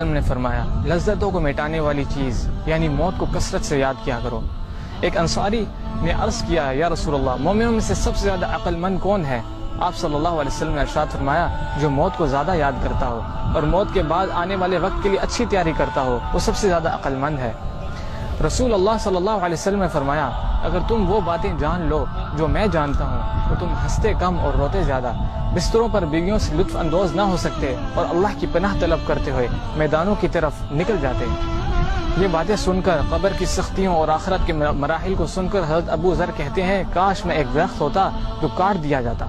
نے فرمایا لذتوں کو مٹانے والی چیز یعنی موت کو کثرت سے یاد کیا کرو۔ ایک انصاری نے عرض کیا یا رسول اللہ مومنوں میں سے سب سے زیادہ عقل مند کون ہے؟ آپ صلی اللہ علیہ وسلم نے ارشاد فرمایا جو موت کو زیادہ یاد کرتا ہو اور موت کے بعد آنے والے وقت کے لیے اچھی تیاری کرتا ہو وہ سب سے زیادہ عقل مند ہے۔ رسول اللہ صلی اللہ علیہ وسلم نے فرمایا اگر تم وہ باتیں جان لو جو میں جانتا ہوں تو تم ہنستے کم اور روتے زیادہ، بستروں پر بیویوں سے لطف اندوز نہ ہو سکتے اور اللہ کی پناہ طلب کرتے ہوئے میدانوں کی طرف نکل جاتے۔ یہ باتیں سن کر قبر کی سختیوں اور آخرت کے مراحل کو سن کر حضرت ابو ذر کہتے ہیں کاش میں ایک درخت ہوتا جو کاٹ دیا جاتا۔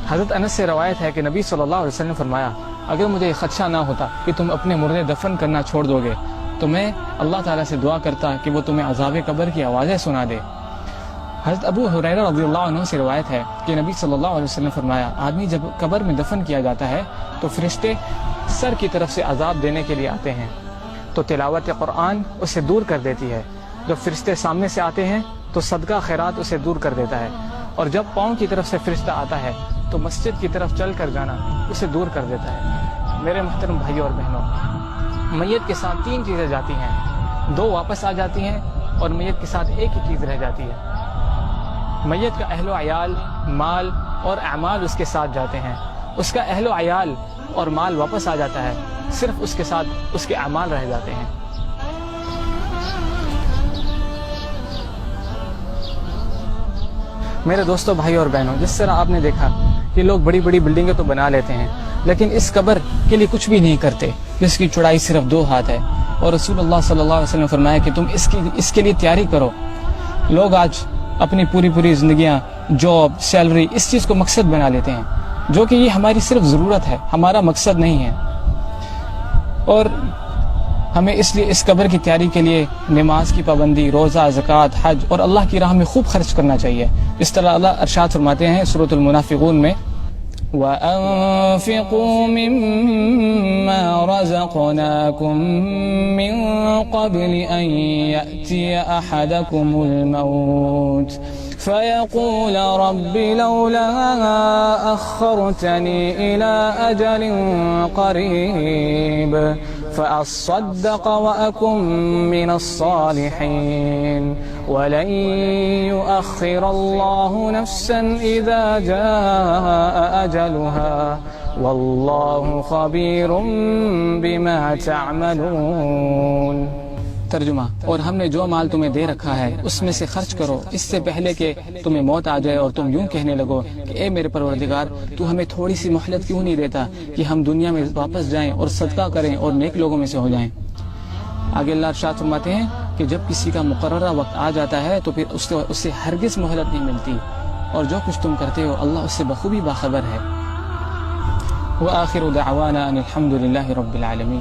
حضرت انس سے روایت ہے کہ نبی صلی اللہ علیہ وسلم نے فرمایا اگر مجھے خدشہ نہ ہوتا کہ تم اپنے مردے دفن کرنا چھوڑ دو گے تو میں اللہ تعالیٰ سے دعا کرتا کہ وہ تمہیں عذاب قبر کی آوازیں سنا دے۔ حضرت ابو ہریرہ رضی اللہ عنہ سے روایت ہے کہ نبی صلی اللہ علیہ وسلم نے فرمایا آدمی جب قبر میں دفن کیا جاتا ہے تو فرشتے سر کی طرف سے عذاب دینے کے لیے آتے ہیں تو تلاوت قرآن اسے دور کر دیتی ہے، جب فرشتے سامنے سے آتے ہیں تو صدقہ خیرات اسے دور کر دیتا ہے، اور جب پاؤں کی طرف سے فرشتہ آتا ہے تو مسجد کی طرف چل کر جانا اسے دور کر دیتا ہے۔ میرے محترم بھائیوں اور بہنوں، میت کے ساتھ 3 چیزیں جاتی ہیں، 2 واپس آ جاتی ہیں اور میت کے ساتھ ایک ہی چیز رہ جاتی ہے۔ میت کا اہل و عیال، مال اور اعمال اس کے ساتھ جاتے ہیں، اس کا اہل و عیال اور مال واپس آ جاتا ہے، صرف اس کے ساتھ اس کے اعمال رہ جاتے ہیں۔ میرے دوستوں بھائی اور بہنوں، جس طرح آپ نے دیکھا کہ لوگ بڑی بڑی بلڈنگیں تو بنا لیتے ہیں لیکن اس قبر کے لیے کچھ بھی نہیں کرتے جس کی چوڑائی صرف 2 ہاتھ ہے، اور رسول اللہ صلی اللہ علیہ وسلم نے فرمایا کہ تم اس کے لیے تیاری کرو۔ لوگ آج اپنی پوری زندگیاں جاب، سیلری اس چیز کو مقصد بنا لیتے ہیں جو کہ یہ ہماری صرف ضرورت ہے، ہمارا مقصد نہیں ہے، اور ہمیں اس لیے اس قبر کی تیاری کے لیے نماز کی پابندی، روزہ، زکوٰۃ، حج اور اللہ کی راہ میں خوب خرچ کرنا چاہیے۔ اس طرح اللہ ارشاد فرماتے ہیں سورۃ المنافقون میں وَأَنفِقُوا مِمَّا رَزَقْنَاكُم مِّن قَبْلِ أَن يَأْتِيَ أَحَدَكُمُ الْمَوْتُ فَيَقُولَ رَبِّ لَوْلَا أَخَّرْتَنِي إِلَىٰ أَجَلٍ قَرِيبٍ فَأَصَّدَّقَ وَأَكُن مِّنَ الصَّالِحِينَ وَلَن يُؤَخِّرَ اللَّهُ نَفْسًا إِذَا جَاءَ أَجَلُهَا وَاللَّهُ خَبِيرٌ بِمَا تَعْمَلُونَ۔ ترجمہ، اور ہم نے جو مال تمہیں دے رکھا ہے اس میں سے خرچ کرو اس سے پہلے کہ تمہیں موت آ جائے اور تم یوں کہنے لگو کہ اے میرے پروردگار تو ہمیں تھوڑی سی مہلت کیوں نہیں دیتا کہ ہم دنیا میں واپس جائیں اور صدقہ کریں اور نیک لوگوں میں سے ہو جائیں۔ آگے اللہ ارشاد فرماتے ہیں کہ جب کسی کا مقررہ وقت آ جاتا ہے تو پھر اس سے ہرگز مہلت نہیں ملتی، اور جو کچھ تم کرتے ہو اللہ اس سے بخوبی باخبر ہے۔ وآخر دعوانا ان الحمد للہ رب العالمین۔